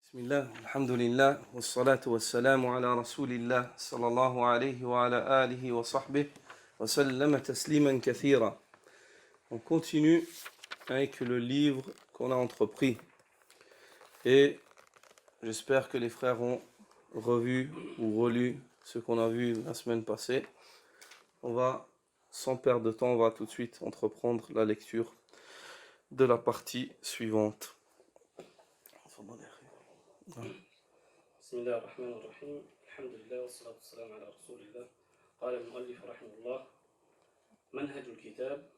بسم الله الحمد لله والصلاة والسلام على رسول الله صلى الله عليه وعلى آله وصحبه وسلم تسليما كثيرا. On continue avec le livre qu'on a entrepris et j'espère que les frères ont revu ou relu ce qu'on a vu la semaine passée. On va, sans perdre de temps, on va tout de suite entreprendre la lecture de la partie suivante. بسم الله الرحمن الرحيم الحمد لله والصلاة والسلام على رسول الله. قال المؤلف رحمه الله: منهج الكتاب.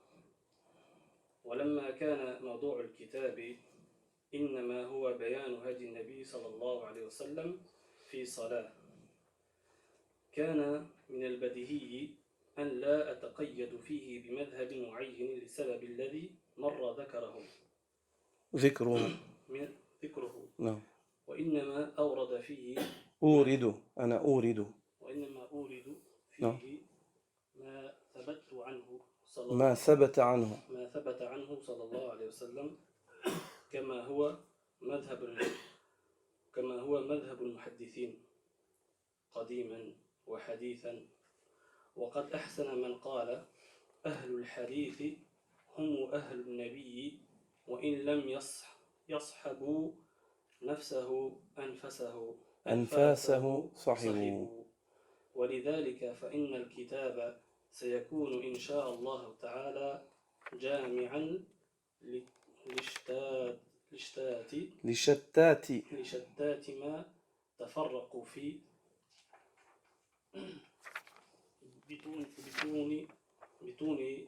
ولما كان موضوع الكتاب إنما هو بيان هدي النبي صلى الله عليه وسلم في صلاة، كان من البديهي أن لا أتقيد فيه بمذهب معين لسبب الذي مر ذكره نعم. وإنما أورد فيه أورد فيه نعم. ما ثبت عنه صلى الله عليه وسلم كما هو مذهب المحدثين قديما وحديثا. وقد أحسن من قال: أهل الحديث هم أهل النبي وإن لم يصحبوا أنفاسه صحبوا. ولذلك فإن الكتاب سيكون إن شاء الله تعالى جامعا لشتات ما تفرقوا في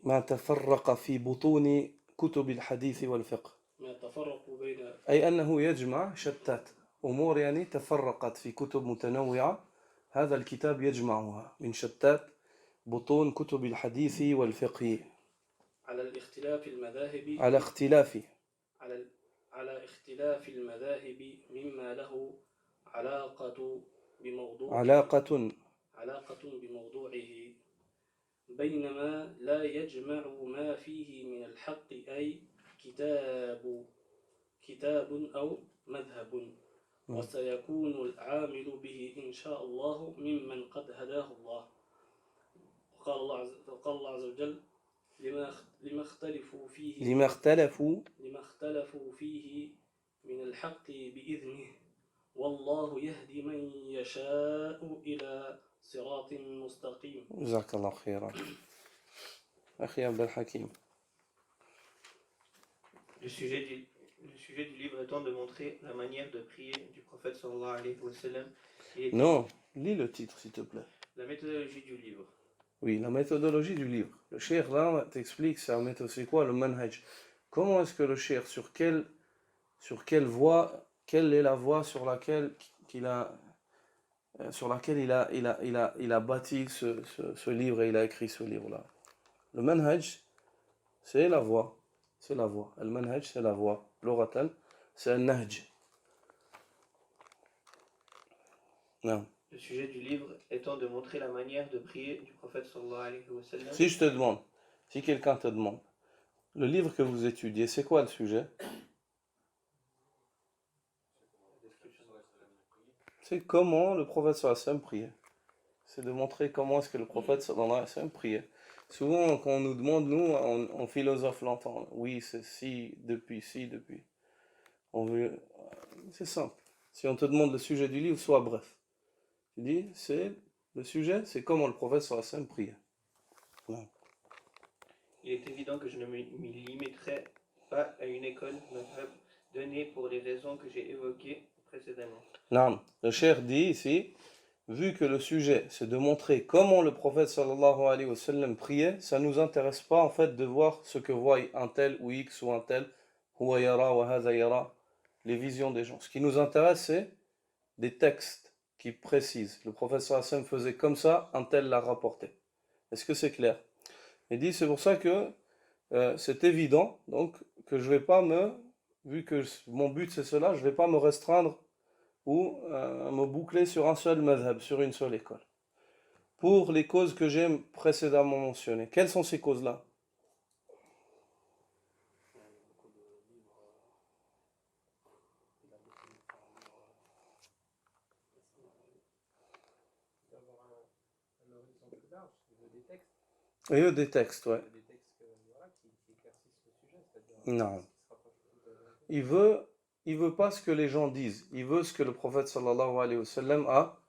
ما تفرق في بطون كتب الحديث والفقه، ما تفرق بين أي أنه يجمع شتات أمور يعني تفرقت في كتب متنوعة، هذا الكتاب يجمعها من شتات بطون كتب الحديث والفقه على اختلاف المذاهب مما له علاقة بموضوعه، بينما لا يجمع ما فيه من الحق أي كتاب أو مذهب، وسيكون العامل به إن شاء الله ممن قد هداه الله. وقال الله عز وجل: لما اختلفوا فيه من الحق بإذنه والله يهدي من يشاء إلى صراط مستقيم. جزاك الله خيرا أخي عبد الحكيم. Le sujet du livre étant de montrer la manière de prier du prophète sallallahu alayhi wa sallam. Non, lis le titre s'il te plaît. La méthodologie du livre. Oui, la méthodologie du livre. Le cheikh là t'explique c'est quoi le manhaj. Comment est-ce que le cheikh, sur quelle voie, quelle est la voie sur laquelle il a bâti ce livre et il a écrit ce livre-là. Le manhaj, c'est la voie. Le manhaj, c'est la voie. L'oratan, c'est un nahj. Non. Le sujet du livre étant de montrer la manière de prier du prophète sallallahu alayhi wa sallam. Si quelqu'un te demande, le livre que vous étudiez, c'est quoi le sujet? C'est comment le prophète sallallahu alayhi wa sallam priait. C'est de montrer comment est-ce que le prophète sallallahu alayhi wa sallam priait. Souvent, quand on nous demande, nous, on philosophe longtemps. Oui, c'est si, depuis. C'est simple. Si on te demande le sujet du livre, sois bref. Tu dis, le sujet, c'est comment le prophète sallallahu alayhi wa sallam priait. Ouais. Il est évident que je ne m'y limiterai pas à une école donnée pour les raisons que j'ai évoquées précédemment. Non, le cheikh dit ici, vu que le sujet c'est de montrer comment le prophète sallallahu alayhi wa sallam priait, ça ne nous intéresse pas en fait de voir ce que voit un tel ou X ou un tel, huwa yara wa hadha yara, les visions des gens. Ce qui nous intéresse, c'est des textes qui précisent. Le prophète sallallahu alayhi wa sallam faisait comme ça, un tel l'a rapporté. Est-ce que c'est clair? Il dit, c'est pour ça que c'est évident, donc que je vais pas vu que mon but c'est cela, je ne vais pas me restreindre ou me boucler sur un seul madhab, sur une seule école. Pour les causes que j'ai précédemment mentionnées. Quelles sont ces causes-là? Et des textes, ouais. Non. Il veut pas ce que les gens disent. Il veut ce que le prophète sallallahu alayhi wa sallam a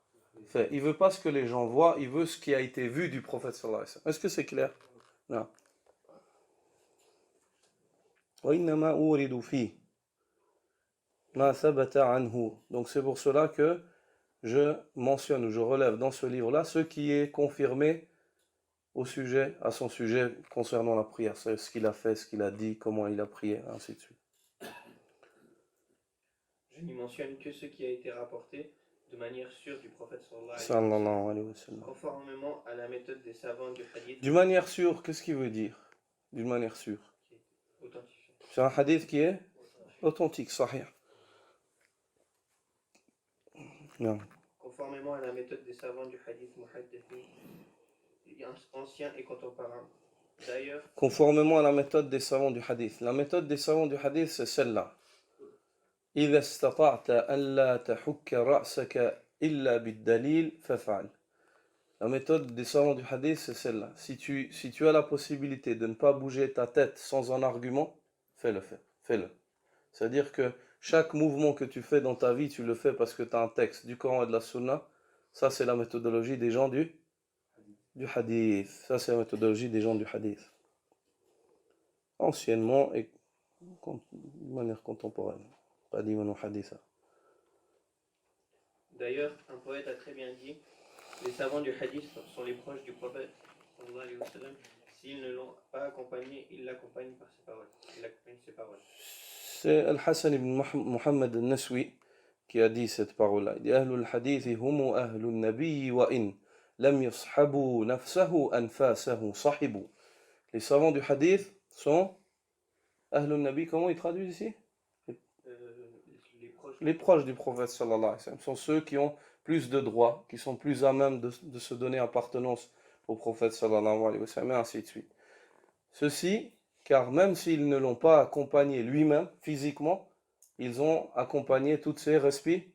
fait. Il veut pas ce que les gens voient. Il veut ce qui a été vu du prophète sallallahu alayhi wa sallam. Est-ce que c'est clair? Non. وإنما أورد فيه ما ثبت عنه. Donc c'est pour cela que je mentionne ou je relève dans ce livre-là ce qui est confirmé à son sujet concernant la prière. C'est ce qu'il a fait, ce qu'il a dit, comment il a prié, ainsi de suite. Je n'y mentionne que ce qui a été rapporté de manière sûre du prophète Sallallahu alayhi wa sallam. Conformément à la méthode des savants du hadith. D'une manière sûre, qu'est-ce qu'il veut dire? D'une manière sûre. Authentifié. C'est un hadith qui est authentique, sahih. Non. Conformément à la méthode des savants du hadith muhaddithin, anciens et contemporains. D'ailleurs, conformément à la méthode des savants du hadith. La méthode des savants du hadith, c'est celle-là. إذا استطعت ألا تحك رأسك إلا بالدليل فافعل. La méthode des savants du hadith, c'est celle-là. Si tu as la possibilité de ne pas bouger ta tête sans un argument, fais-le. C'est-à-dire que chaque mouvement que tu fais dans ta vie, tu le fais parce que tu as un texte du Coran et de la Sunna. Ça, c'est la méthodologie des gens du hadith. Ça, c'est la méthodologie des gens du hadith. Anciennement et de manière contemporaine. Pas dit mon hadith. D'ailleurs, un poète a très bien dit, les savants du hadith sont les proches du prophète. S'ils ne l'ont pas accompagné, ils l'accompagnent par ses paroles. C'est Al-Hassan ibn Muhammad al-Naswi qui a dit cette parole-là. Il dit Ahlul hadith humu ahlul nabi wa in lam yashabu nafsahu anfasahu sahibu. Les savants du hadith sont ahlul nabi, comment ils traduisent ici? Les proches du prophète sallallahu alayhi wa sallam sont ceux qui ont plus de droits, qui sont plus à même de se donner appartenance au prophète sallallahu alayhi wa sallam, et ainsi de suite. Ceci, car même s'ils ne l'ont pas accompagné lui-même, physiquement, ils ont accompagné toutes ses respirations.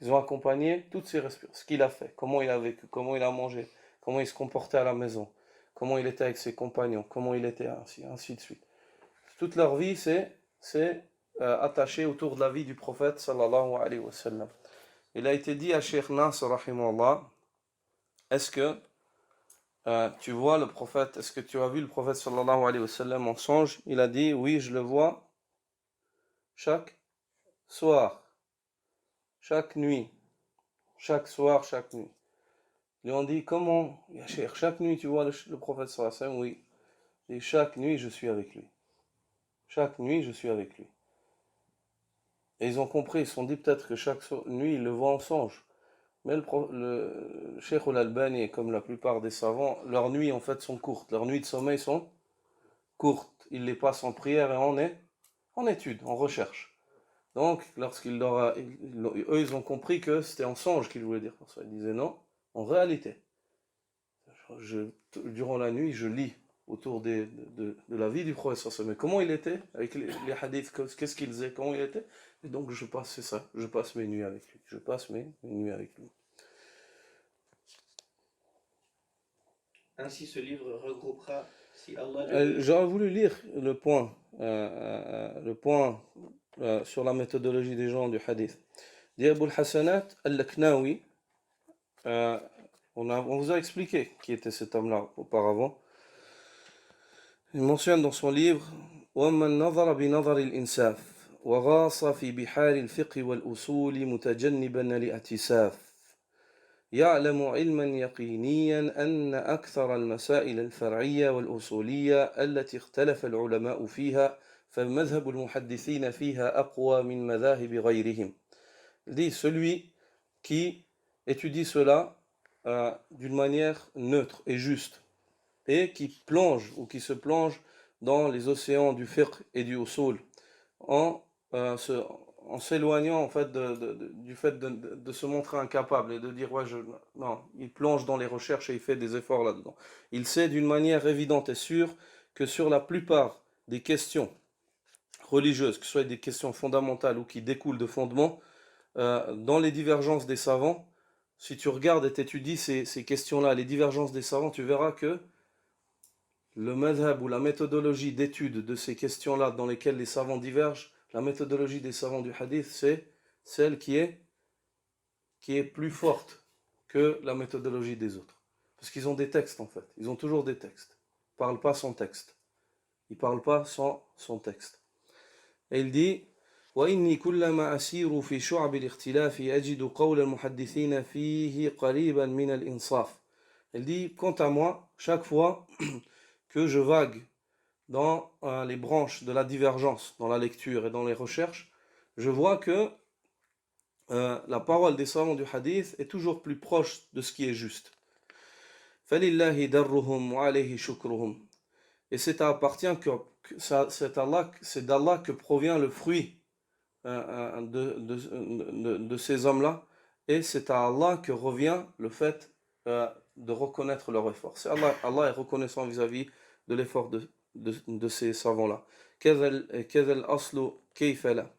Ils ont accompagné toutes ses respirations. Ce qu'il a fait, comment il a vécu, comment il a mangé, comment il se comportait à la maison, comment il était avec ses compagnons, comment il était ainsi de suite. Toute leur vie, c'est attaché autour de la vie du prophète sallallahu alayhi wa sallam. Il a été dit à Cheikh Nasr rahimahullah, est-ce que tu vois le prophète, est-ce que tu as vu le prophète sallallahu alayhi wa sallam en songe? Il a dit, oui, je le vois chaque soir, chaque nuit, chaque soir, chaque nuit. Ils lui ont dit, comment, ya Cheikh, chaque nuit tu vois le prophète sallallahu alayhi wa sallam? Oui. Et chaque nuit je suis avec lui. Chaque nuit je suis avec lui. Et ils ont compris, ils se sont dit peut-être que chaque nuit ils le voient en songe. Mais le Cheikh al-Albani, comme la plupart des savants, leurs nuits en fait sont courtes. Leurs nuits de sommeil sont courtes. Ils les passent en prière et en étude, en recherche. Donc, lorsqu'il eux, ils ont compris que c'était en songe qu'il voulait dire. Ils disaient non, en réalité. Durant la nuit, je lis autour de la vie du prophète. Mais comment il était avec les hadiths, qu'est-ce qu'il faisait, comment il était? Et donc je passe mes nuits avec lui. Ainsi ce livre regroupera, si Allah j'aurais voulu lire le point sur la méthodologie des gens du hadith. Dit Abul Hassanat al-Laknawi, on vous a expliqué qui était cet homme-là auparavant. Il mentionne dans son livre وَمَنْ نَظَرَ بِنَظَرِ الْإِنْسَافِ وغاص في بحار الفقه والأصول متجنبا الاعتساف يعلم علما يقينيا أن أكثر المسائل الفرعية والأصولية التي اختلف العلماء فيها فمذهب المحدثين فيها أقوى من مذاهب غيرهم. Il dit celui qui étudie cela d'une manière neutre et juste et qui plonge ou qui se plonge dans les océans du fiqh et du usul en s'éloignant en fait du fait de se montrer incapable et de dire non, il plonge dans les recherches et il fait des efforts là-dedans. Il sait d'une manière évidente et sûre que sur la plupart des questions religieuses, que ce soit des questions fondamentales ou qui découlent de fondements, dans les divergences des savants, si tu regardes et t'étudies ces questions-là, les divergences des savants, tu verras que le madhab ou la méthodologie d'étude de ces questions-là dans lesquelles les savants divergent, la méthodologie des savants du hadith, c'est celle qui est plus forte que la méthodologie des autres. Parce qu'ils ont des textes en fait, ils ont toujours des textes. Ils ne parlent pas sans texte. Ils ne parlent pas sans son texte. Et il dit وإني كلما أسير في شعب الاختلاف أجد قول المحدثين فيه قريبا من الإنصاف. Il dit, quant à moi, chaque fois que je vague dans les branches de la divergence, dans la lecture et dans les recherches, je vois que la parole des savants du hadith est toujours plus proche de ce qui est juste. فَلِلَّهِ دَرُّهُمْ وَعَلَيْهِ شُكْرُهُمْ. Et c'est d'Allah que provient le fruit de ces hommes-là, et c'est à Allah que revient le fait de reconnaître leur effort. Allah est reconnaissant vis-à-vis de l'effort de ces savants-là. كَذَا الْأَصْلُ كَيْفَ لَا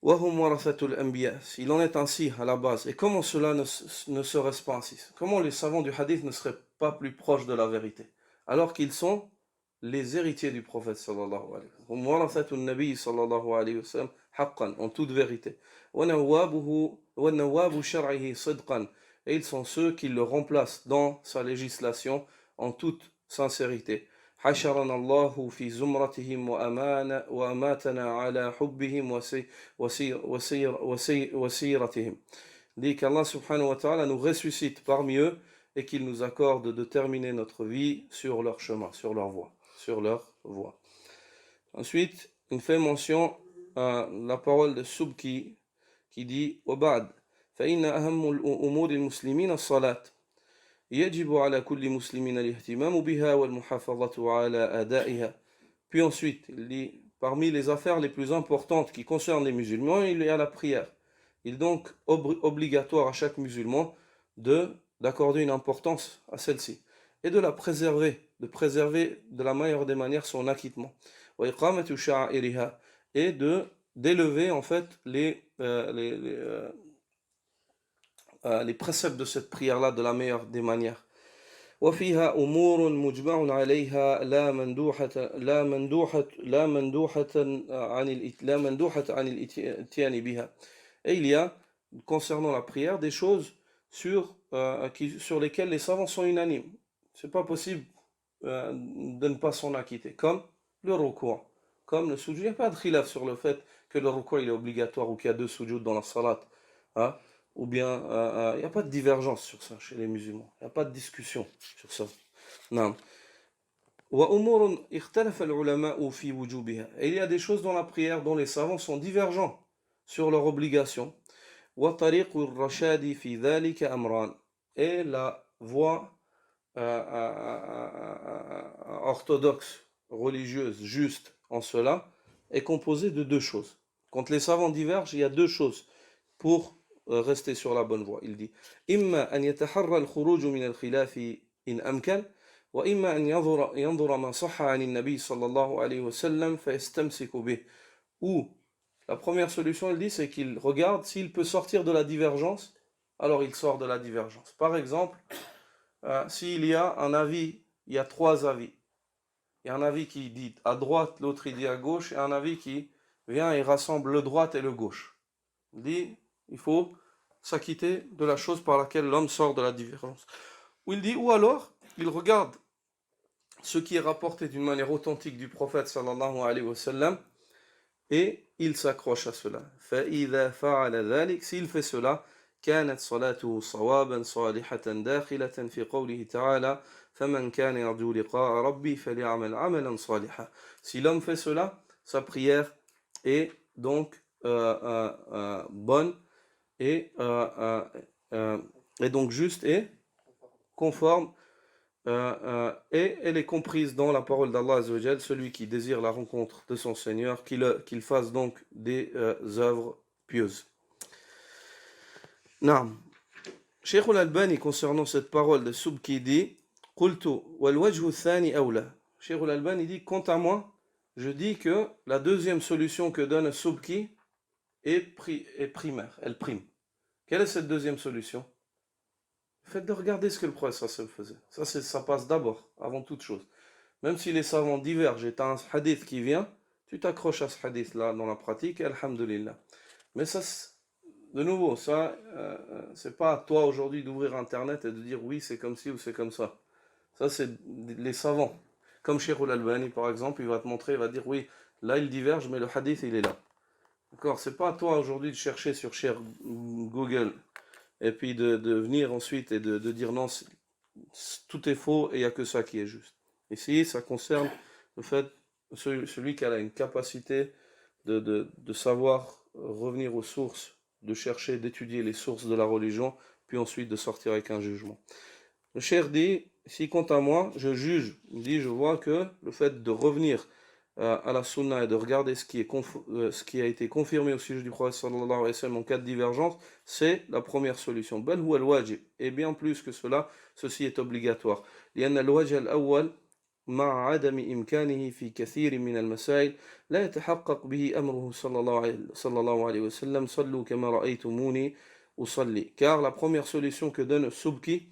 وَهُمْ وَرَثَةُ الْأَنْبِيَاءِ. Il en est ainsi à la base. Et comment cela ne serait-ce pas ainsi? Comment les savants du hadith ne seraient pas plus proches de la vérité, alors qu'ils sont les héritiers du prophète sallallahu alayhi wa sallam. وَرَثَةُ النَّبِيِّ sallallahu alayhi wa sallam حَقًّا, en toute vérité. وَنَوَّابُ شَرْعِهِ صِدْقًا. Et ils sont ceux qui le remplacent dans sa législation en toute sincérité. حشرنا الله في زمرتهم وأماتنا على حبهم وسيرتهم. Dit qu'Allah subhanahu wa ta'ala nous ressuscite parmi eux et qu'il nous accorde de terminer notre vie sur leur chemin, sur leur voie. Ensuite, il fait mention à la parole de Subki qui dit وَبَعْدْ فَإِنَّ أَهَمُّ الْأُمُورِ الْمُسْلِمِينَ الصَّلَاةِ يجب على كل مسلم الاهتمام بها والمحافظة على أدائها. Puis ensuite, il dit, parmi les affaires les plus importantes qui concernent les musulmans, il y a la prière. Il est donc obligatoire à chaque musulman d'accorder une importance à celle-ci et de la préserver, de la meilleure des manières son acquittement. وإقامة شعائرها, et d'élever en fait les préceptes de cette prière-là de la meilleure des manières. وفيها أمور مجمع عليها لا مندوحة عن الإتيان بها. Et il y a, concernant la prière, des choses sur lesquelles les savants sont unanimes. C'est pas possible de ne pas s'en acquitter, comme le ruku', comme le sujoud. Il n'y a pas de khilaf sur le fait que le ruku' il est obligatoire ou qu'il y a 2 sujouds dans la salat. Hein? Ou bien, il n'y a pas de divergence sur ça chez les musulmans. Il n'y a pas de discussion sur ça. Non. وأمور اختلف العلماء في وجوبها. Et il y a des choses dans la prière dont les savants sont divergents sur leur obligation. وطريق الرشاد في ذلك أمران. Et la voie orthodoxe, religieuse, juste en cela, est composée de 2 choses. Quand les savants divergent, il y a 2 choses pour rester sur la bonne voie. Il dit إما أن يتحرى الخروج من الخلاف إن أمكن وإما أن ينظر ما صح عن النبي صلى الله عليه وسلم فيستمسك به. Ou la première solution, il dit, c'est qu'il regarde s'il peut sortir de la divergence, alors il sort de la divergence. Par exemple, s'il y a un avis, il y a 3 avis. Il y a un avis qui dit à droite, l'autre il dit à gauche, et un avis qui vient et rassemble le droite et le gauche. Il dit, il faut s'acquitter de la chose par laquelle l'homme sort de la différence. Ou il dit, ou alors, il regarde ce qui est rapporté d'une manière authentique du prophète sallallahu alayhi wa sallam, et il s'accroche à cela. فَإِذَا فَعَلَ ذَلِكَ, s'il fait cela, كانت صلاته صوابا صالحة داخلة في قوله تعالى فمن كان يرجو لقاء ربي فليعمل عملا صالحا. Si l'homme fait cela, sa prière est donc bonne et donc juste et conforme, et elle est comprise dans la parole d'Allah Azza wa Jal, celui qui désire la rencontre de son Seigneur, qu'il fasse donc des œuvres pieuses. Naam. Cheikh al-Albani, concernant cette parole de Subki, dit Qultu wal wajhu thani awla. Cheikh al-Albani dit, quant à moi, je dis que la deuxième solution que donne Subki est primaire, elle prime. Quelle est cette deuxième solution? Le fait de regarder ce que le prophète sallallahu alayhi wa sallam faisait. Ça passe d'abord, avant toute chose. Même si les savants divergent et tu as un hadith qui vient, tu t'accroches à ce hadith-là dans la pratique, et alhamdulillah. Mais ça, de nouveau, ça, c'est pas à toi aujourd'hui d'ouvrir Internet et de dire oui, c'est comme ci ou c'est comme ça. Ça, c'est les savants. Comme Cheikh al-Albani, par exemple, il va te montrer, il va dire oui, là il diverge, mais le hadith il est là. D'accord? C'est pas à toi aujourd'hui de chercher sur Google et puis de venir ensuite et de dire non, tout est faux et il n'y a que ça qui est juste. Ici, ça concerne le fait, celui qui a une capacité de savoir revenir aux sources, de chercher, d'étudier les sources de la religion, puis ensuite de sortir avec un jugement. Le cheikh dit, si quant à moi, je juge, il dit, je vois que le fait de revenir à la sunna et de regarder ce qui a été confirmé au sujet du prophète sallallahu alayhi wa sallam en cas de divergence, c'est la première solution. Bal huwa al-wajib. Et bien plus que cela, ceci est obligatoire. لأن الوجه الأول مع عدم إمكانه في كثير من المسائل لا يتحقق به أمره صلى الله عليه وسلم صلوا كما رأيتموني أصلي. Car la première solution que donne Subki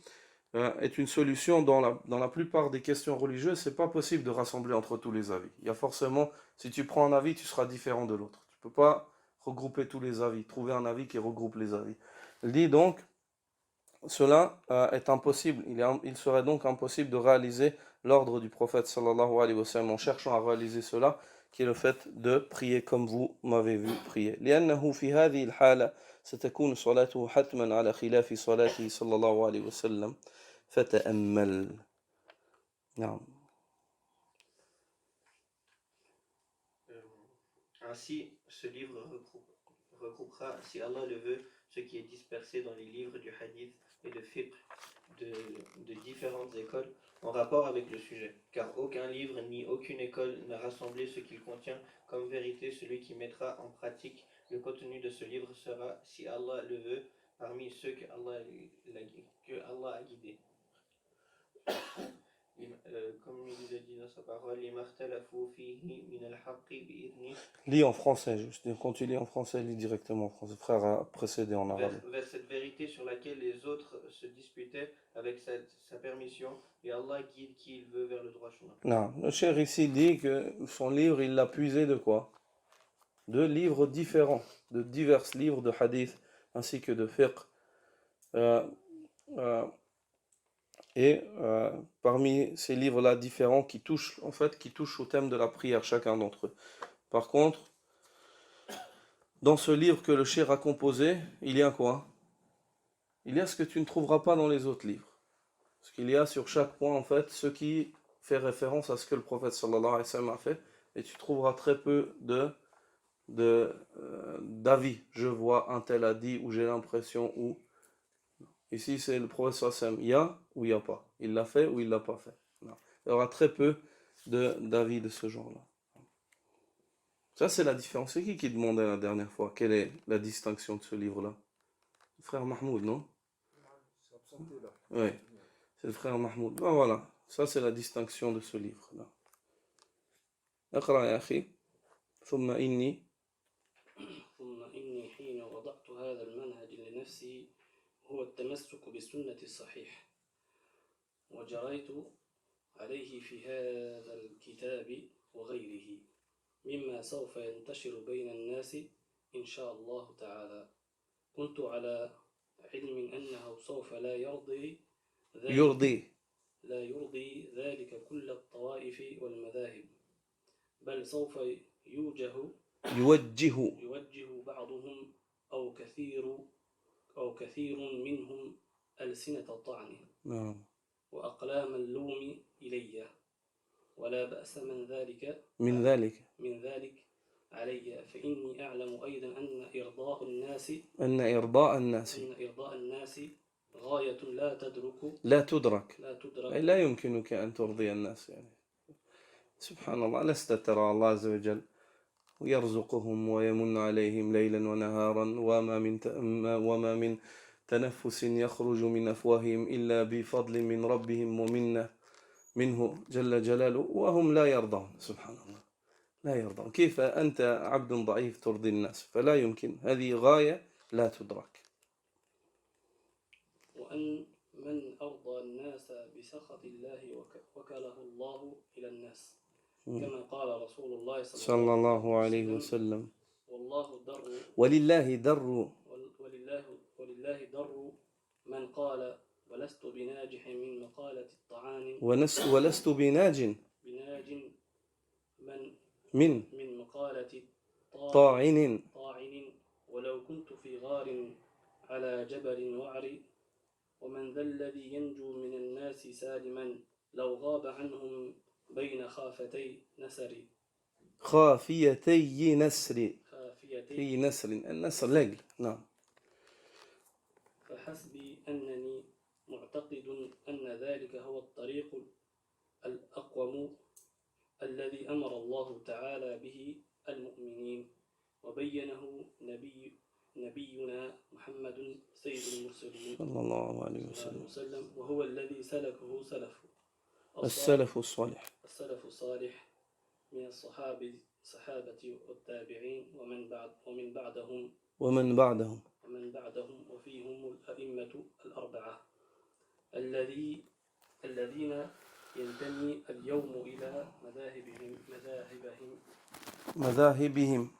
est une solution dans la plupart des questions religieuses. C'est pas possible de rassembler entre tous les avis. Il y a forcément, si tu prends un avis, tu seras différent de l'autre. Tu peux pas regrouper tous les avis, trouver un avis qui regroupe les avis. Il dit donc, cela est impossible. Il serait donc impossible de réaliser l'ordre du prophète sallallahu alayhi wa sallam en cherchant à réaliser cela, qui est le fait de prier comme vous m'avez vu prier. لأنه في هذه الحالة ستكون صلاته حتما على خلاف صلاته صلى الله عليه وسلم فتأمل. نعم. Ainsi, ce livre regroupera, si Allah le veut, ce qui est dispersé dans les livres du hadith et de fiqh de différentes écoles en rapport avec le sujet. Car aucun livre ni aucune école n'a rassemblé ce qu'il contient comme vérité. Celui qui mettra en pratique le contenu de ce livre sera, si Allah le veut, parmi ceux que Allah a guidés. Comme il le dit dans sa parole, Lis en français, juste. Quand tu lis en français, lis directement en français. Le frère a précédé en arabe. Vers cette vérité sur laquelle les autres se disputaient avec sa permission, et Allah guide qui il veut vers le droit chemin. Non, le cheikh ici dit que son livre, il l'a puisé de quoi? De livres différents, de divers livres de hadith, ainsi que de fiqh. Et parmi ces livres-là différents qui touchent au thème de la prière, chacun d'entre eux. Par contre, dans ce livre que le cheikh a composé, il y a quoi? Il y a ce que tu ne trouveras pas dans les autres livres. Parce qu'il y a sur chaque point, en fait, ce qui fait référence à ce que le prophète sallallahu alayhi wa sallam a fait, et tu trouveras très peu d'avis. Je vois un tel a dit, ou j'ai l'impression, ou... Ici, c'est le prophète sallallahu alayhi wa sallam. Il y a ou il n'y a pas. Il l'a fait ou il ne l'a pas fait. Non. Il y aura très peu d'avis de ce genre-là. Ça, c'est la différence. C'est qui demandait la dernière fois? Quelle est la distinction de ce livre-là? Le frère Mahmoud, non? Oui, c'est le frère Mahmoud. Ben voilà, ça c'est la distinction de ce livre-là. اقرأ يا أخي ثم إني حين وضعت هذا المنهج لنفسي هو التمسك بالسنة الصحيح وجريت عليه في هذا الكتاب وغيره مما سوف ينتشر بين الناس إن شاء الله تعالى. كنت على علم أنه سوف لا يرضي ذلك كل الطوائف والمذاهب، بل سوف يوجه بعضهم أو كثير منهم ألسنة الطعن وأقلام اللوم إلي، ولا بأس من ذلك علي، فإني أعلم أيضا أن إرضاء الناس غاية لا تدرك أي لا يمكنك أن ترضي الناس يعني. سبحان الله، لست ترى الله عز وجل ويرزقهم ويمن عليهم ليلا ونهارا وما من تنفس يخرج من أفواههم إلا بفضل من ربهم منه جل جلاله وهم لا يرضون. سبحان الله، لا يرضون. كيف أنت عبد ضعيف ترضي الناس؟ فلا يمكن، هذه غاية لا تدرك. وأن من أرضى الناس بسخط الله وكله الله إلى الناس كما قال رسول الله صلى الله عليه وسلم والله در ولله در ولله در من قال ولست بناجح من مقالة الطعان ولست بناج من مقالة طاعن ولو كنت في غار على جبل وعر ومن ذا الذي ينجو من الناس سالما لو غاب عنهم بين خافتي نسر خافيتي نسر في نسر النسر لجل نعم فحسبي أنني معتقد أن ذلك هو الطريق الأقوم الذي أمر الله تعالى به المؤمنين وبينه نبينا محمد سيد المرسلين صلى الله عليه وسلم وهو الذي سلكه السلف الصالح من الصحابة والتابعين ومن بعدهم وفيهم الأئمة الأربعة الذين ينتمي اليوم إلى مذاهبهم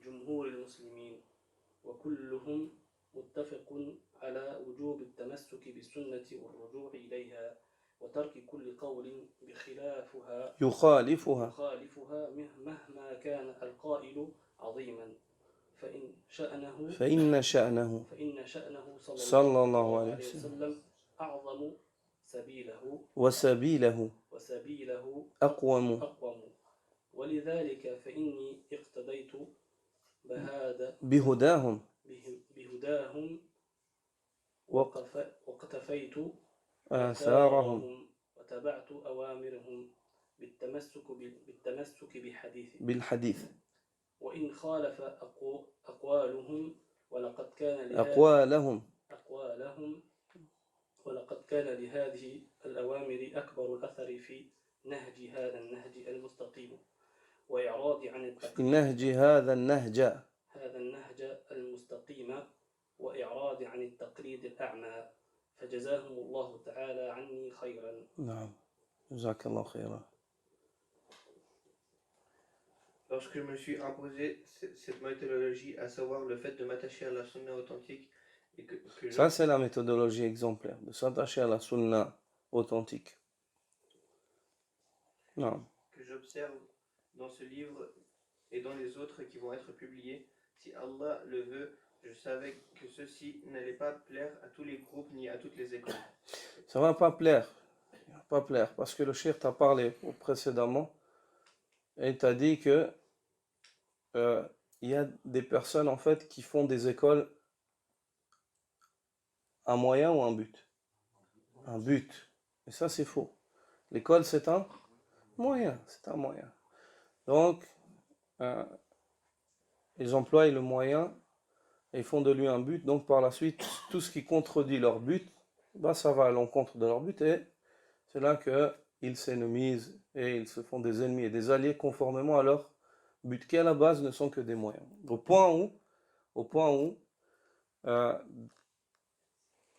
جمهور المسلمين وكلهم متفق على وجوب التمسك بالسنة والرجوع إليها وترك كل قول يخالفها مهما كان القائل عظيما فإن شأنه صلى الله عليه وسلم أعظم وسبيله أقوم ولذلك فإني اقتديت بهداهم وقتفيت آثارهم وتبعت أوامرهم بالتمسك بالحديث وإن خالف أقوالهم ولقد كان لهذه الأوامر أكبر الأثر في نهج هذا النهج المستقيم وإعراض عن نهج هذا النهج المستقيم وإعراض عن التقليد الأعمى فجزاهم الله تعالى عني خيرا. نعم جزاك الله خيرا. Lorsque je me suis imposé cette méthodologie, à savoir le fait de m'attacher à la sunna authentique, et que ça c'est la méthodologie exemplaire, de s'attacher à la sunna authentique. Non. Que j'observe dans ce livre et dans les autres qui vont être publiés, si Allah le veut, je savais que ceci n'allait pas plaire à tous les groupes ni à toutes les écoles. Ça va pas plaire, parce que le cheikh t'a parlé précédemment et t'a dit que il y a des personnes en fait qui font des écoles un moyen ou un but. Un but. Et ça c'est faux. L'école c'est un moyen, Donc ils emploient le moyen et font de lui un but. Donc par la suite, tout ce qui contredit leur but, ça va à l'encontre de leur but et c'est là qu'ils s'énemisent et ils se font des ennemis et des alliés conformément à leur but qui à la base ne sont que des moyens. Au point où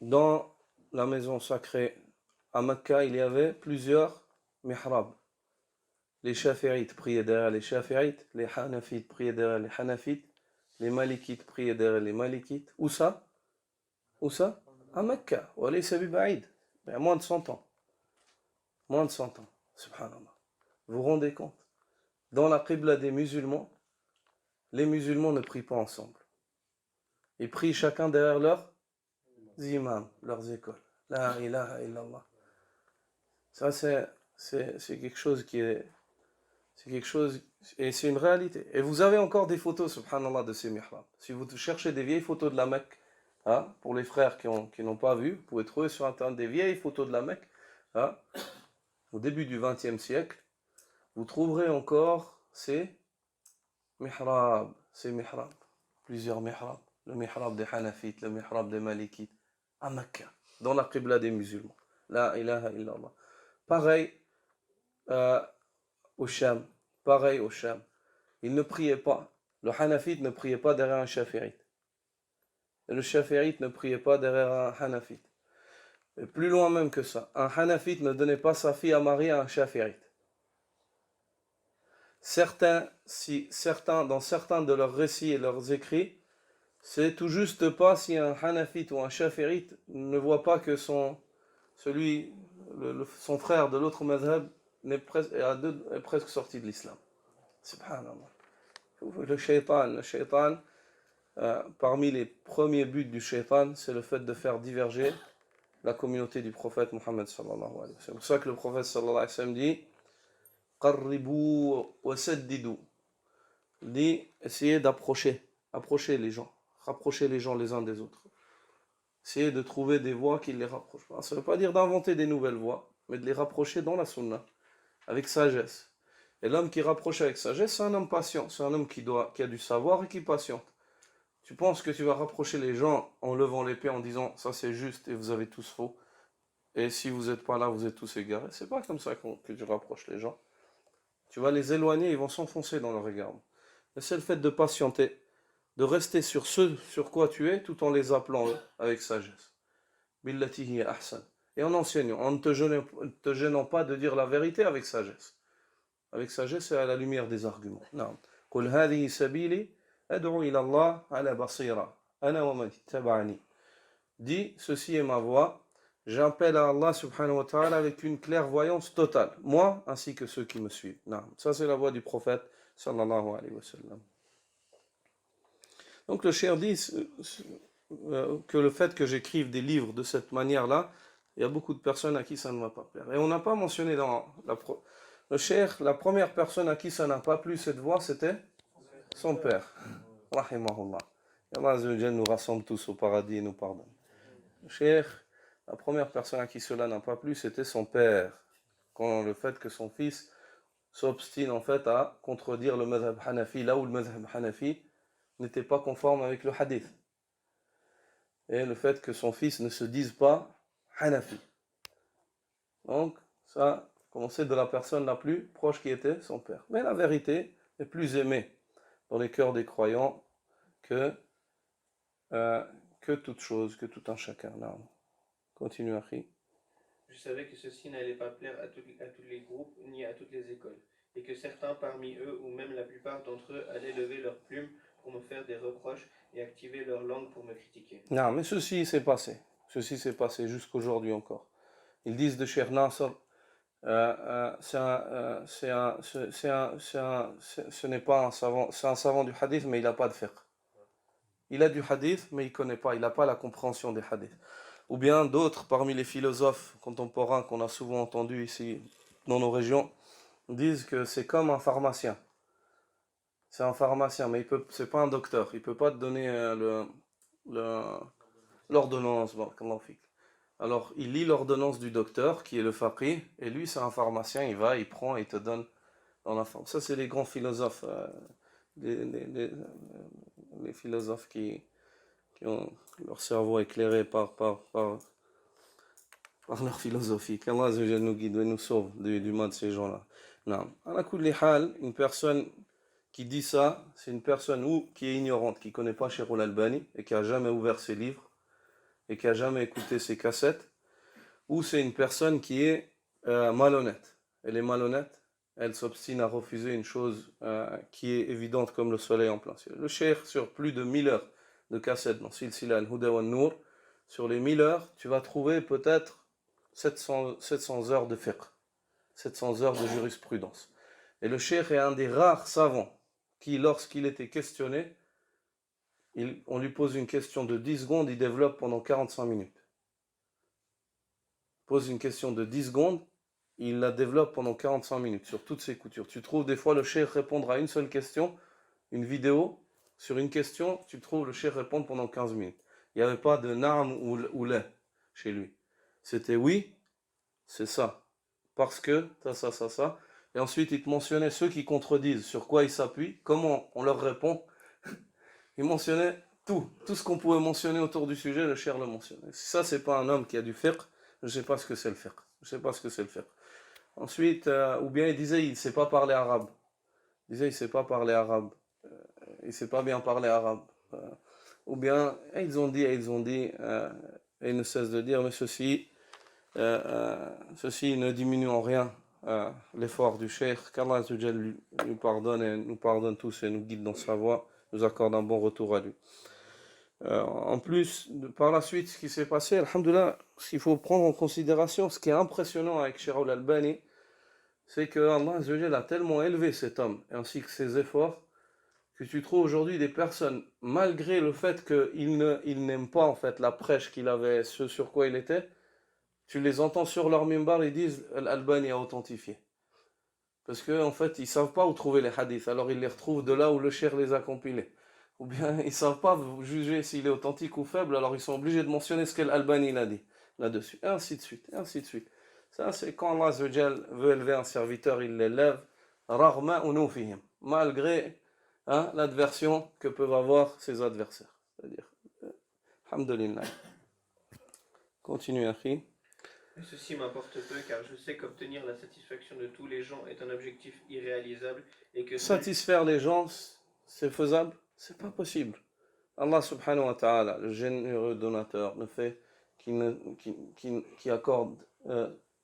dans la maison sacrée à Mecca, il y avait plusieurs mihrabs. Les Shafi'ites priaient derrière les Shafi'ites, les Hanafites priaient derrière les Hanafites, les Malikites priaient derrière les Malikites. Où ça? À Mecca. Il y a moins de 100 ans. Subhanallah. Vous vous rendez compte? Dans la qibla des musulmans, les musulmans ne prient pas ensemble. Ils prient chacun derrière leurs imams, leurs écoles. La ilaha illallah. Ça c'est quelque chose qui est... C'est quelque chose... Et c'est une réalité. Et vous avez encore des photos, subhanallah, de ces mihrabs. Si vous cherchez des vieilles photos de la Mecque, pour les frères qui n'ont pas vu, vous pouvez trouver sur internet des vieilles photos de la Mecque, au début du XXe siècle, vous trouverez encore ces mihrabs, plusieurs mihrabs, le mihrab des Hanafites, le mihrab des Malikites, à Mecca, dans la qibla des musulmans. La ilaha illallah. Pareil au Sham. Ils ne priaient pas. Le Hanafite ne priait pas derrière un Shafi'ite. et le Shafi'ite ne priait pas derrière un Hanafite. Et plus loin même que ça, un Hanafite ne donnait pas sa fille à marier à un Shafi'ite. Dans certains de leurs récits et leurs écrits, c'est tout juste pas si un Hanafite ou un Shafi'ite ne voit pas que son frère de l'autre madhab est presque sorti de l'islam. Subhanallah. Le shaitan, parmi les premiers buts du shaitan, c'est le fait de faire diverger la communauté du prophète Mohammed sallallahu alayhi wa sallam. C'est pour ça que le prophète sallallahu alayhi wa sallam dit Qarribu wa saddidu. Dit essayez d'approcher les gens, rapprocher les gens les uns des autres. Essayez de trouver des voies qui les rapprochent. Ça ne veut pas dire d'inventer des nouvelles voies, mais de les rapprocher dans la sunna, avec sagesse. Et l'homme qui rapproche avec sagesse, c'est un homme patient, c'est un homme qui a du savoir et qui patiente. Tu penses que tu vas rapprocher les gens en levant l'épée en disant ça c'est juste et vous avez tous faux, et si vous n'êtes pas là, vous êtes tous égarés. C'est pas comme ça que tu rapproches les gens. Tu vas les éloigner, ils vont s'enfoncer dans leur regard. Mais c'est le fait de patienter, de rester sur ce sur quoi tu es, tout en les appelant avec sagesse. Billatihi ahsan. Et en enseignant, en ne te gênant pas de dire la vérité avec sagesse. Avec sagesse et à la lumière des arguments. Non. Qul hadhihi sabili ad'u ila Allah ala basira. Ana wa man ittaba'ani. Dis, ceci est ma voix. J'appelle à Allah subhanahu wa ta'ala avec une clairvoyance totale. Moi ainsi que ceux qui me suivent. Non. Ça c'est la voix du prophète sallallahu alayhi wa sallam. Donc le cheikh dit que le fait que j'écrive des livres de cette manière-là, il y a beaucoup de personnes à qui ça ne va pas plaire. Et on n'a pas mentionné dans le cheikh, la première personne à qui ça n'a pas plu cette voix, c'était son père. Rahimahullah. Et Allah Azza wa Jalla nous rassemble tous au paradis et nous pardonne. Le cheikh, la première personne à qui cela n'a pas plu, c'était son père. Quand le fait que son fils s'obstine en fait à contredire le madhab hanafi, là où le madhab hanafi n'était pas conforme avec le hadith. Et le fait que son fils ne se dise pas hanafi. Donc, ça commençait de la personne la plus proche qui était son père. Mais la vérité est plus aimée dans les cœurs des croyants que toute chose, que tout un chacun. Là. Continue, Akhi. Je savais que ceci n'allait pas plaire à tous les groupes ni à toutes les écoles, et que certains parmi eux, ou même la plupart d'entre eux, allaient lever leurs plumes pour me faire des reproches et activer leur langue pour me critiquer. Non, mais ceci s'est passé. Ceci s'est passé jusqu'aujourd'hui encore. Ils disent de Cheikh Nasr, ce n'est pas un savant, c'est un savant du hadith, mais il n'a pas de fiqh. Il a du hadith, mais il ne connaît pas, il n'a pas la compréhension des hadiths. Ou bien d'autres parmi les philosophes contemporains qu'on a souvent entendus ici dans nos régions disent que c'est comme un pharmacien. C'est un pharmacien, mais c'est pas un docteur. Il ne peut pas te donner l'ordonnance. Alors, il lit l'ordonnance du docteur, qui est le faqih, et lui, c'est un pharmacien, il prend et il te donne dans la forme. Ça, c'est les grands philosophes, les philosophes qui ont leur cerveau éclairé par leur philosophie. Qu'Allah nous guide et nous sauve du mal de ces gens-là. Non. À la kulli hal, une personne qui dit ça, c'est une personne qui est ignorante, qui ne connaît pas Cheikh al-Albani et qui n'a jamais ouvert ses livres et qui n'a jamais écouté ses cassettes, ou c'est une personne qui est malhonnête. Elle est malhonnête, elle s'obstine à refuser une chose qui est évidente comme le soleil en plein ciel. Le cheikh, sur plus de 1000 heures de cassettes dans Silsila al-Huda wa Nour, sur les 1000 heures, tu vas trouver peut-être 700 heures de fiqh, 700 heures de jurisprudence. Et le cheikh est un des rares savants qui, lorsqu'il était questionné, on lui pose une question de 10 secondes, il développe pendant 45 minutes. Il pose une question de 10 secondes, il la développe pendant 45 minutes sur toutes ses coutures. Tu trouves des fois le cheikh répondre à une seule question, une vidéo, sur une question, tu trouves le cheikh répondre pendant 15 minutes. Il n'y avait pas de na'am ou la chez lui. C'était oui, c'est ça. Parce que, ça. Et ensuite, il te mentionnait ceux qui contredisent, sur quoi ils s'appuient, comment on leur répond. Il mentionnait tout ce qu'on pouvait mentionner autour du sujet, le cheikh le mentionnait. Si ça, c'est pas un homme qui a du fiqh, je ne sais pas ce que c'est le fiqh. Ensuite, ou bien il disait, il ne sait pas parler arabe. Il disait, il ne sait pas parler arabe. Il ne sait pas bien parler arabe. ou bien ils ont dit, et ils ne cessent de dire, mais ceci ne diminue en rien l'effort du cheikh, qu'Allah Azza wa Jal lui pardonne et nous pardonne tous et nous guide dans sa voie, nous accorde un bon retour à lui. En plus, par la suite, ce qui s'est passé, alhamdoulilah, ce qu'il faut prendre en considération, ce qui est impressionnant avec Cheikh al-Albani, c'est que Allah Azza wa Jal a tellement élevé cet homme, ainsi que ses efforts, que tu trouves aujourd'hui des personnes, malgré le fait qu'ils n'aiment pas en fait la prêche qu'il avait, ce sur quoi il était, tu les entends sur leur mimbar, ils disent Al-Albani a authentifié. Parce qu'en en fait, ils ne savent pas où trouver les hadiths, alors ils les retrouvent de là où le cheikh les a compilés. Ou bien ils ne savent pas juger s'il est authentique ou faible, alors ils sont obligés de mentionner ce qu'Al-Albani a dit là-dessus. Et ainsi de suite, et ainsi de suite. Ça, c'est quand Allah Azza wa Jal veut élever un serviteur, il l'élève, rarement ou fihim, malgré l'adversion que peuvent avoir ses adversaires. C'est-à-dire, alhamdulillah. Continue, Akhi. Et ceci m'importe peu car je sais qu'obtenir la satisfaction de tous les gens est un objectif irréalisable et que satisfaire les gens, c'est faisable? C'est pas possible. Allah subhanahu wa ta'ala, le généreux donateur, le fait qui accorde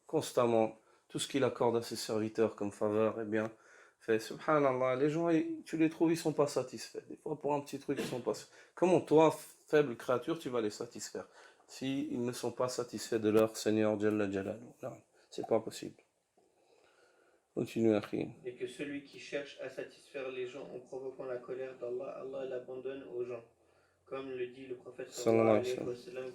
constamment tout ce qu'il accorde à ses serviteurs comme faveur, eh bien, fait subhanallah, les gens, tu les trouves, ils sont pas satisfaits. Des fois, pour un petit truc, ils sont pas. Comment toi, faible créature, tu vas les satisfaire si ils ne sont pas satisfaits de leur Seigneur Jalla Jalaluhu? Non, c'est pas possible. Continue, Akhi. Et que celui qui cherche à satisfaire les gens en provoquant la colère d'Allah, Allah l'abandonne aux gens. Comme le dit le prophète sallallahu alayhi wa sallam,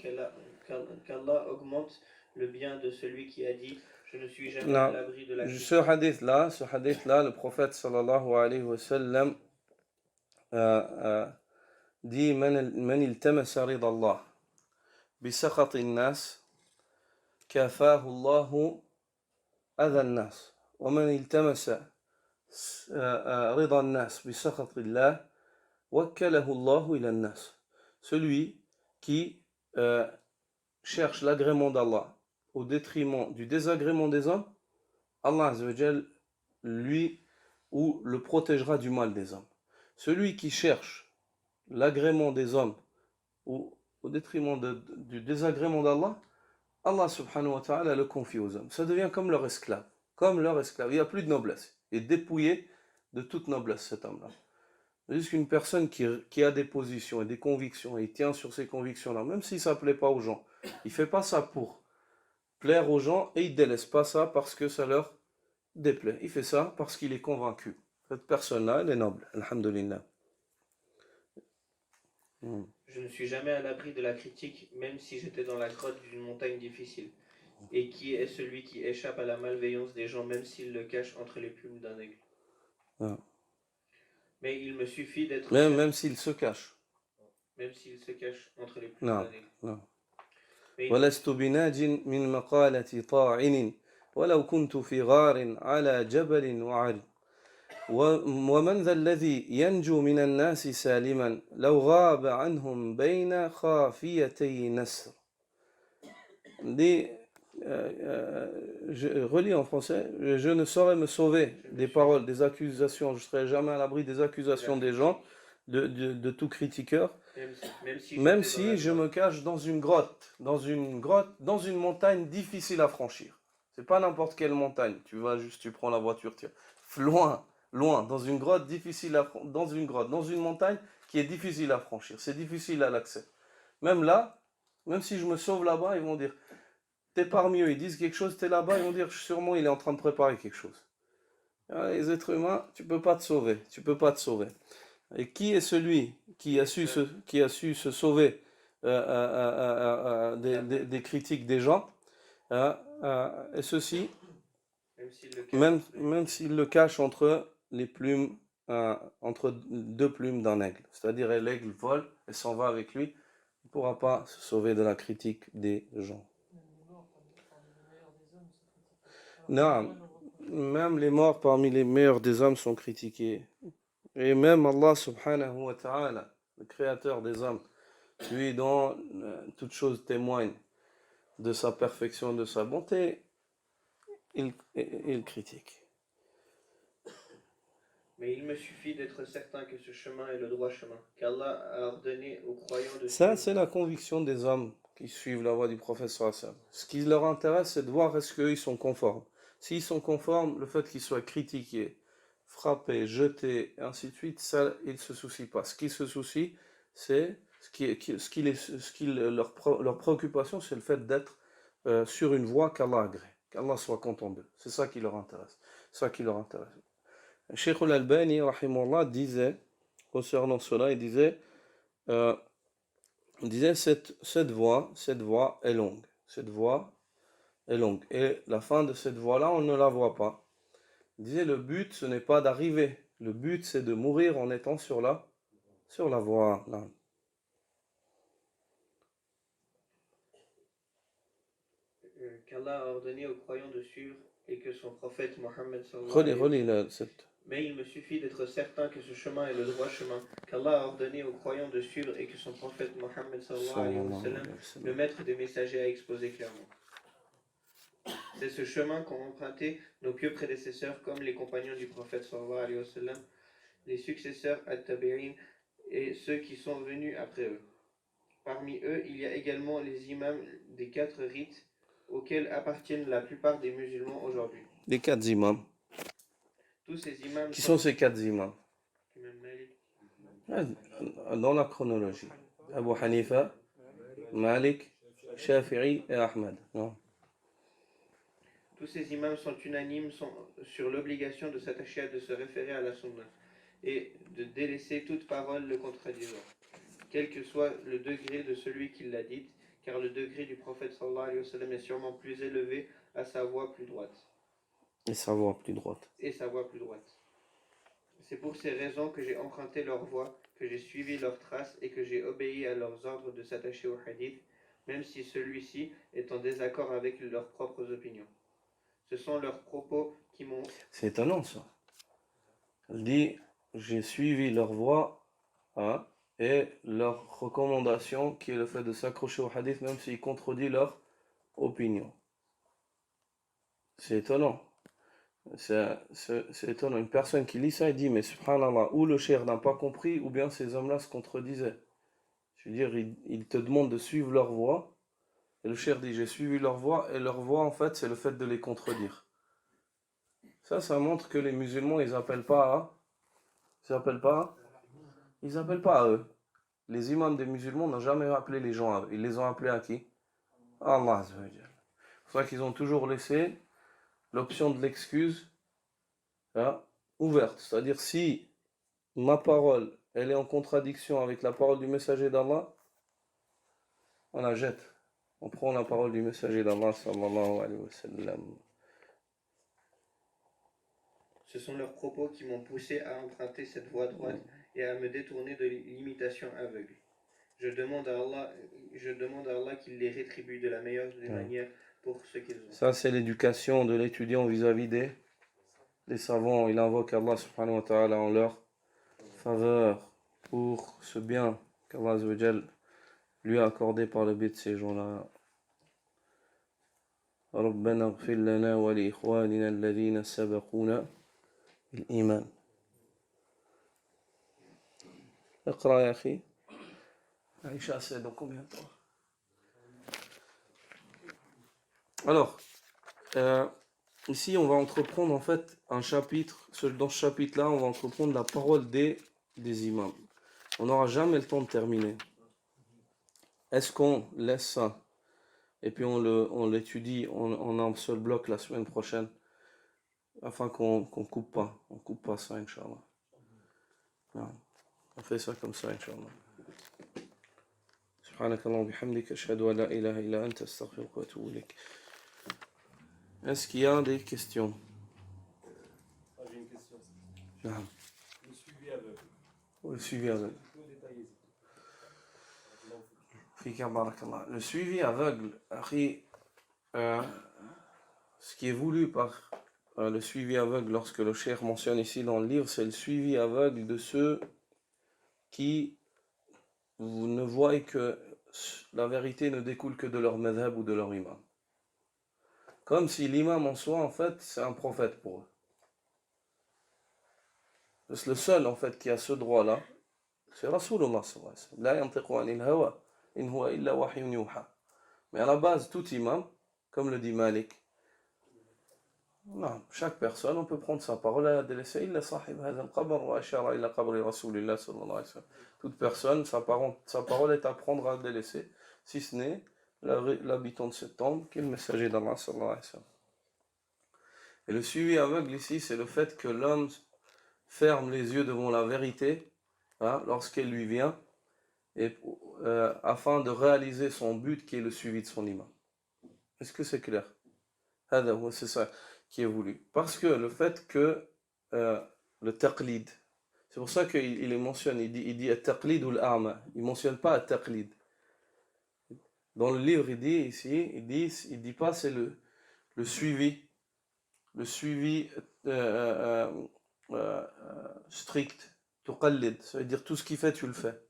qu'Allah augmente le bien de celui qui a dit « Je ne suis jamais à l'abri de la critique ». Ce hadith-là, le prophète sallallahu alayhi wa sallam dit « Man iltamasa rida Allah بسخط الناس كافاه الله أذى الناس ومن التمس رضا الناس بسخط الله وكله الله إلى الناس » Celui qui cherche l'agrément d'Allah au détriment du désagrément des hommes, Allah Azza wa Jal lui ou le protégera du mal des hommes. Celui qui cherche l'agrément des hommes ou au détriment du désagrément d'Allah, Allah subhanahu wa ta'ala le confie aux hommes. Ça devient comme leur esclave. Comme leur esclave. Il n'y a plus de noblesse. Il est dépouillé de toute noblesse, cet homme-là. C'est juste qu'une personne qui a des positions et des convictions, et il tient sur ces convictions-là, même si ça ne plaît pas aux gens, il ne fait pas ça pour plaire aux gens et il ne délaisse pas ça parce que ça leur déplaît. Il fait ça parce qu'il est convaincu. Cette personne-là, elle est noble. Alhamdulillah. Je ne suis jamais à l'abri de la critique, même si j'étais dans la grotte d'une montagne difficile. Et qui est celui qui échappe à la malveillance des gens, même s'il le cache entre les plumes d'un aigle? Mais il me suffit d'être... Même s'il se cache. Même s'il se cache entre les plumes d'un aigle. Non. ولست بناج من مقالة طاعن ولو كنت في غار على جبل وعر ومن ذا الذي ينجو من الناس سالما لو غاب عنهم بين خافيتي نسر. Je relis en français, je ne saurais me sauver des paroles, des accusations, je ne serai jamais à l'abri des accusations des gens, de tout critiqueur, même si je me cache dans une grotte, dans une montagne difficile à franchir. C'est pas n'importe quelle montagne, tu prends la voiture, loin, dans une grotte dans une montagne qui est difficile à franchir, c'est difficile à l'accès. Même là, même si je me sauve là-bas, ils vont dire, t'es parmi eux, ils disent quelque chose, t'es là-bas, ils vont dire, sûrement il est en train de préparer quelque chose. Les êtres humains, tu peux pas te sauver. Et qui est celui qui a su se sauver des critiques des gens, et ceci, même s'il le cache entre les plumes, entre deux plumes d'un aigle. C'est-à-dire, l'aigle vole et s'en va avec lui, il ne pourra pas se sauver de la critique des gens. Non, même les morts parmi les meilleurs des hommes sont critiqués. Et même Allah subhanahu wa ta'ala, le créateur des hommes, lui dont toute chose témoigne de sa perfection, de sa bonté, il critique. Mais il me suffit d'être certain que ce chemin est le droit chemin, qu'Allah a ordonné aux croyants de Ça, suivre. c'est la conviction des hommes qui suivent la voie du prophète sallallahu alayhi wa sallam. Ce qui leur intéresse, c'est de voir est-ce qu'ils sont conformes. S'ils sont conformes, le fait qu'ils soient critiqués, frappés, jetés, et ainsi de suite, ça, ils ne se soucient pas. Ce qui se soucie, c'est leur préoccupation, c'est le fait d'être sur une voie qu'Allah agrée, qu'Allah soit content d'eux. C'est ça qui leur intéresse. C'est ça qui leur intéresse. Cheikh al-Albani, rahimahullah, disait, concernant cela, il disait cette voie est longue. Cette voie est longue. Et la fin de cette voie-là, on ne la voit pas. Il disait le but, ce n'est pas d'arriver. Le but, c'est de mourir en étant sur la voie. Là. Qu'Allah a ordonné aux croyants de suivre et que son prophète Mohammed Relis cette. Mais il me suffit d'être certain que ce chemin est le droit chemin, qu'Allah a ordonné aux croyants de suivre et que son prophète Mohammed le maître des messagers, a exposé clairement. C'est ce chemin qu'ont emprunté nos pieux prédécesseurs comme les compagnons du prophète sallallahu alayhi wa sallam, les successeurs at-tabi'in et ceux qui sont venus après eux. Parmi eux, il y a également les imams des 4 rites auxquels appartiennent la plupart des musulmans aujourd'hui. Les 4 imams. Tous ces imams Qui sont ces 4 imams? Dans la chronologie. Abu Hanifa, Malik, Shafi'i et Ahmed. Non. Tous ces imams sont unanimes sur l'obligation de s'attacher de se référer à la sunna et de délaisser toute parole le contredisant, quel que soit le degré de celui qui l'a dite, car le degré du prophète sallallahu alayhi wa sallam est sûrement plus élevé à sa voie plus droite. Et sa voie plus droite. C'est pour ces raisons que j'ai emprunté leur voie, que j'ai suivi leurs traces et que j'ai obéi à leurs ordres de s'attacher au hadith, même si celui-ci est en désaccord avec leurs propres opinions. Ce sont leurs propos qui m'ont... C'est étonnant ça. Elle dit, j'ai suivi leur voie et leur recommandation qui est le fait de s'accrocher au hadith même s'il contredit leur opinion. C'est étonnant. C'est étonnant. Une personne qui lit ça et dit, mais subhanallah, ou le cheikh n'a pas compris, ou bien ces hommes-là se contredisaient. Je veux dire, ils te demandent de suivre leur voie, et le cheikh dit, j'ai suivi leur voie, et leur voie, en fait, c'est le fait de les contredire. Ça montre que les musulmans, ils appellent pas à eux. Les imams des musulmans n'ont jamais appelé les gens à eux. Ils les ont appelés à qui? À Allah. C'est pour ça qu'ils ont toujours laissé l'option de l'excuse ouverte. C'est-à-dire, si ma parole, elle est en contradiction avec la parole du messager d'Allah, on la jette. On prend la parole du messager d'Allah, sallallahu alayhi wa sallam. Ce sont leurs propos qui m'ont poussé à emprunter cette voie droite et à me détourner de l'imitation aveugle. Je demande à Allah qu'il les rétribue de la meilleure des manières pour ce qu'ils ont. Ça, c'est l'éducation de l'étudiant vis-à-vis des savants. Il invoque Allah subhanahu wa ta'ala en leur faveur pour ce bien qu'Allah azza wa jal lui a accordé par le biais de ces gens-là. ربنا اغفر لنا ولإخواننا الذين سبقونا بالإيمان. اقرأ يا أخي. Aïcha, c'est dans combien de temps? Alors, ici, on va entreprendre en fait un chapitre. Dans ce chapitre-là, on va entreprendre la parole des imams. On n'aura jamais le temps de terminer. Est-ce qu'on laisse ça et puis on l'étudie en un seul bloc la semaine prochaine afin qu'on coupe pas. On coupe pas ça, Inch'Allah. Non. On fait ça comme ça, Inch'Allah. سبحانك اللهم وبحمدك أشهد أن لا إله إلا أنت أستغفرك وأتوب إليك. Est-ce qu'il y a des questions? J'ai une question. Non. Le suivi aveugle. Le suivi aveugle. Le suivi aveugle, ce qui est voulu par le suivi aveugle, lorsque le cheikh mentionne ici dans le livre, c'est le suivi aveugle de ceux qui vous ne voient que la vérité ne découle que de leur madhab ou de leur imam. Comme si l'imam en soi, en fait, c'est un prophète pour eux. le seul en fait qui a ce droit-là, c'est Rasulullah sallallahu alayhi wa sallam. La yantiqu anil hawa, in huwa illa wahyun yuha. Mais à la base, tout imam, comme le dit Malik, non, chaque personne, on peut prendre sa parole à la délaisser. Illa sahib hadha al-qabr wa ashara ila qabri Rasulillah sallallahu alayhi wa sallam. Toute personne, sa parole est à prendre à délaisser, si ce n'est l'habitant de cette tombe, qui est le messager d'Allah sallallahu alayhi wa sallam. Et le suivi aveugle ici, c'est le fait que l'homme ferme les yeux devant la vérité, hein, lorsqu'elle lui vient, et, afin de réaliser son but qui est le suivi de son imam. Est-ce que c'est clair? C'est ça qui est voulu. Parce que le fait que le taqlid, c'est pour ça qu'il mentionne, il dit at-taqlid ou l'a'ma, il ne mentionne pas at-taqlid. Dans le livre, il dit ici, il dit pas c'est le suivi strict, tuqallid, ça veut dire tout ce qu'il fait, tu le fais.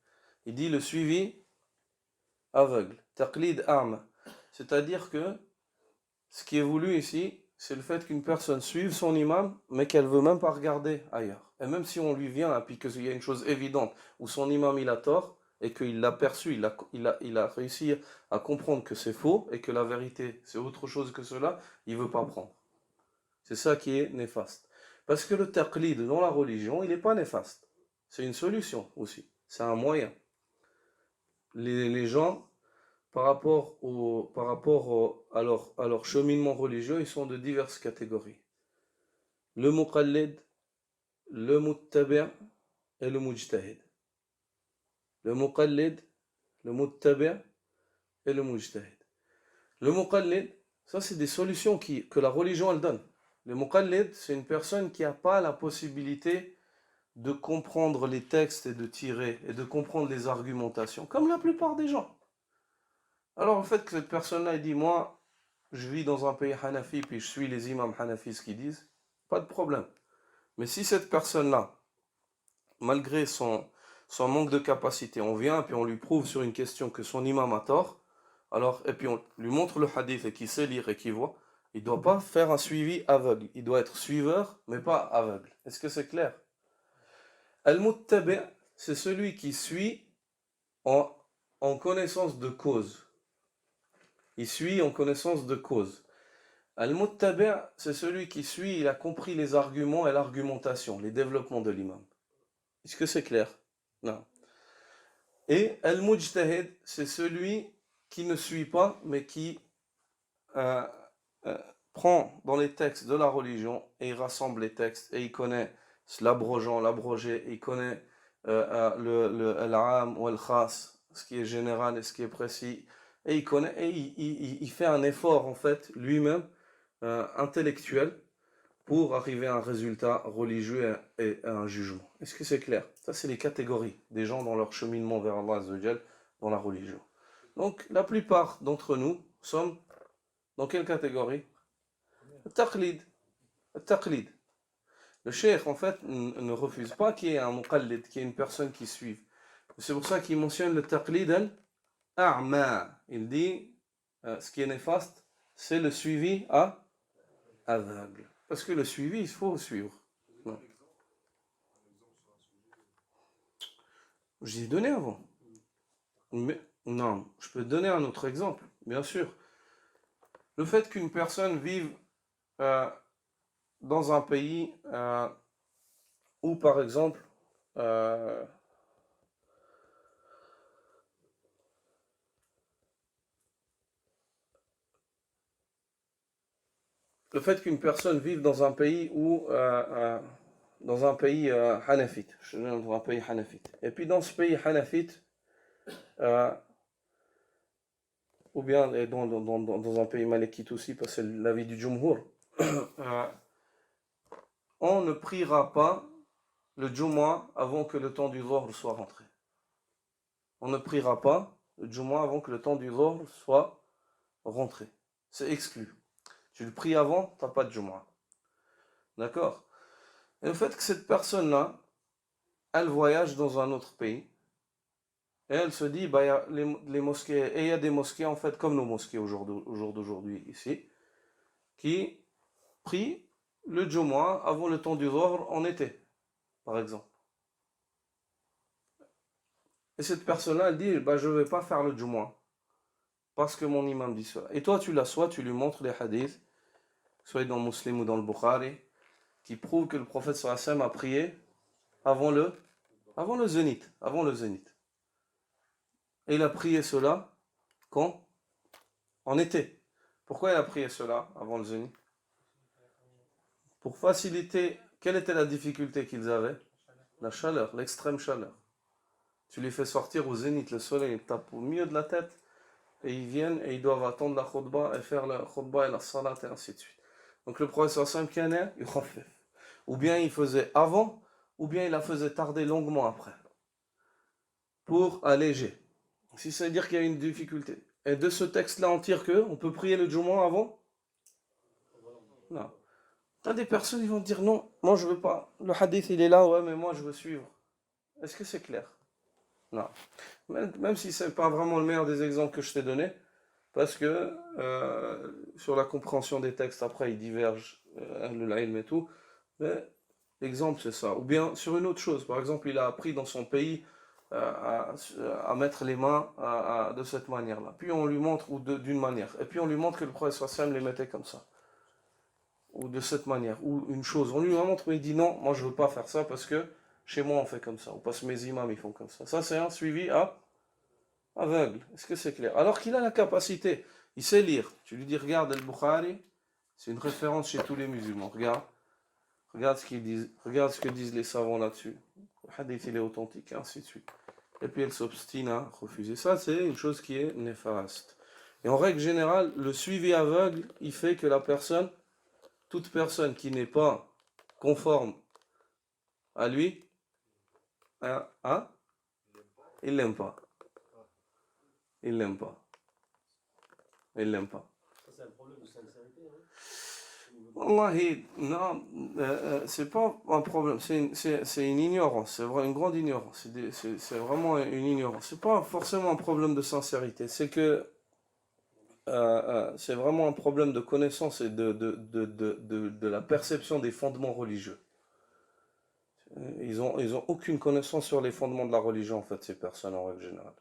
Il dit le suivi aveugle, taqlid a'ma, c'est-à-dire que ce qui est voulu ici, c'est le fait qu'une personne suive son imam, mais qu'elle ne veut même pas regarder ailleurs. Et même si on lui vient, puis qu'il y a une chose évidente, où son imam il a tort, et qu'il l'a perçu, il a réussi à comprendre que c'est faux, et que la vérité c'est autre chose que cela, il ne veut pas prendre. C'est ça qui est néfaste. Parce que le taqlid dans la religion, il n'est pas néfaste. C'est une solution aussi. C'est un moyen. Les gens, par rapport à leur cheminement religieux, ils sont de diverses catégories. Le muqallid, le muttabi' et le mujtahid. Le muqallid, le muttabi' et le mujtahid. Le muqallid, ça c'est des solutions que la religion elle donne. Le muqallid, c'est une personne qui n'a pas la possibilité de comprendre les textes et de tirer et de comprendre les argumentations, comme la plupart des gens. Alors le fait que cette personne-là dit, moi, je vis dans un pays hanafi, puis je suis les imams hanafis qui disent, pas de problème. Mais si cette personne-là, malgré son manque de capacité, on vient puis on lui prouve sur une question que son imam a tort, alors, et puis on lui montre le hadith et qu'il sait lire et qu'il voit, il ne doit pas faire un suivi aveugle. Il doit être suiveur, mais pas aveugle. Est-ce que c'est clair? Al-Muttabi', c'est celui qui suit en connaissance de cause. Il suit en connaissance de cause. Al-Muttabi', c'est celui qui suit, il a compris les arguments et l'argumentation, les développements de l'imam. Est-ce que c'est clair? Non. Et Al-Mujtahid, c'est celui qui ne suit pas, mais qui prend dans les textes de la religion et il rassemble les textes et il connaît l'abrogeant, l'abrogé, il connaît l'am ou al-khas, ce qui est général et ce qui est précis, et il connaît et il fait un effort en fait lui-même intellectuel pour arriver à un résultat religieux et à un jugement. Est-ce que c'est clair? Ça c'est les catégories des gens dans leur cheminement vers Allah Azza wa Jal dans la religion. Donc la plupart d'entre nous sommes dans quelle catégorie? Taqlid. Taqlid. Le cheikh en fait ne refuse pas qu'il y ait un muqallid, qu'il y ait une personne qui suive. C'est pour ça qu'il mentionne le taqlid al-a'ma. Il dit ce qui est néfaste, c'est le suivi aveugle. Parce que le suivi, il faut suivre. Non. J'ai donné avant. Mais non, je peux donner un autre exemple, bien sûr. Le fait qu'une personne vive dans un pays où, par exemple, le fait qu'une personne vive dans un pays où dans un pays hanafite, dans un pays hanafite, et puis dans ce pays hanafite, ou bien dans un pays malikite aussi, parce que c'est l'avis du Jumhur, on ne priera pas le Jumu'ah avant que le temps du Dhuhr soit rentré. On ne priera pas le Jumu'ah avant que le temps du Dhuhr soit rentré. C'est exclu. Tu le pries avant, tu n'as pas de Jumu'ah. D'accord? Et le fait que cette personne-là, elle voyage dans un autre pays, et elle se dit, bah, y a les mosquées, et il y a des mosquées, en fait, comme nos mosquées au jour d'aujourd'hui ici, qui prient le Jumu'ah avant le temps du Dhuhr en été. par exemple. Et cette personne-là, elle dit, bah, je ne vais pas faire le Jumu'ah, parce que mon imam dit cela. Et toi, tu l'assois, tu lui montres les hadiths, soit dans Muslim ou dans le Bukhari, qui prouvent que le prophète sallallahu alayhi wa sallam a prié avant le zénith, avant le zénith. Et il a prié cela quand? En été. Pourquoi il a prié cela avant le zénith? Pour faciliter, quelle était la difficulté qu'ils avaient? La chaleur, l'extrême chaleur. Tu les fais sortir au zénith, le soleil tape au milieu de la tête, et ils viennent et ils doivent attendre la khutbah et faire la khutbah et la salat et ainsi de suite. Donc le prophète sallallahu alayhi wa sallam, ou bien il faisait avant, ou bien il la faisait tarder longuement après, pour alléger. Si ça veut dire qu'il y a une difficulté. Et de ce texte-là, on tire que on peut prier le Jumu'ah avant? Non. T'as des personnes qui vont dire non, moi je veux pas. Le hadith il est là, ouais, mais moi je veux suivre. Est-ce que c'est clair? Non. Même si c'est pas vraiment le meilleur des exemples que je t'ai donné, parce que sur la compréhension des textes, après ils divergent, le ilm et tout. Mais l'exemple c'est ça. Ou bien sur une autre chose, par exemple, il a appris dans son pays à mettre les mains de cette manière-là. Puis on lui montre, ou d'une manière. Et puis on lui montre que le prophète sallallahu alayhi wa sallam les mettait comme ça. Ou de cette manière. Ou une chose. On lui montre, mais il dit non, moi je veux pas faire ça parce que chez moi on fait comme ça. Ou parce que mes imams ils font comme ça. Ça c'est un suivi aveugle. Est-ce que c'est clair? Alors qu'il a la capacité. Il sait lire. Tu lui dis regarde Al-Bukhari, c'est une référence chez tous les musulmans. Regarde ce qu'ils disent. Regarde ce que disent les savants là-dessus. Le hadith il est authentique, et ainsi de suite. Et puis elle s'obstine à refuser. Ça, c'est une chose qui est néfaste. Et en règle générale, le suivi aveugle, il fait que toute personne qui n'est pas conforme à lui, il l'aime pas. Il l'aime pas. Il l'aime pas. Ça, c'est un problème de sincérité. Wallahi, non, c'est pas un problème, c'est une ignorance, c'est vraiment une grande ignorance, c'est vraiment une ignorance. C'est pas forcément un problème de sincérité, c'est que c'est vraiment un problème de connaissance et de la perception des fondements religieux. Ils ont aucune connaissance sur les fondements de la religion, en fait, ces personnes en règle générale.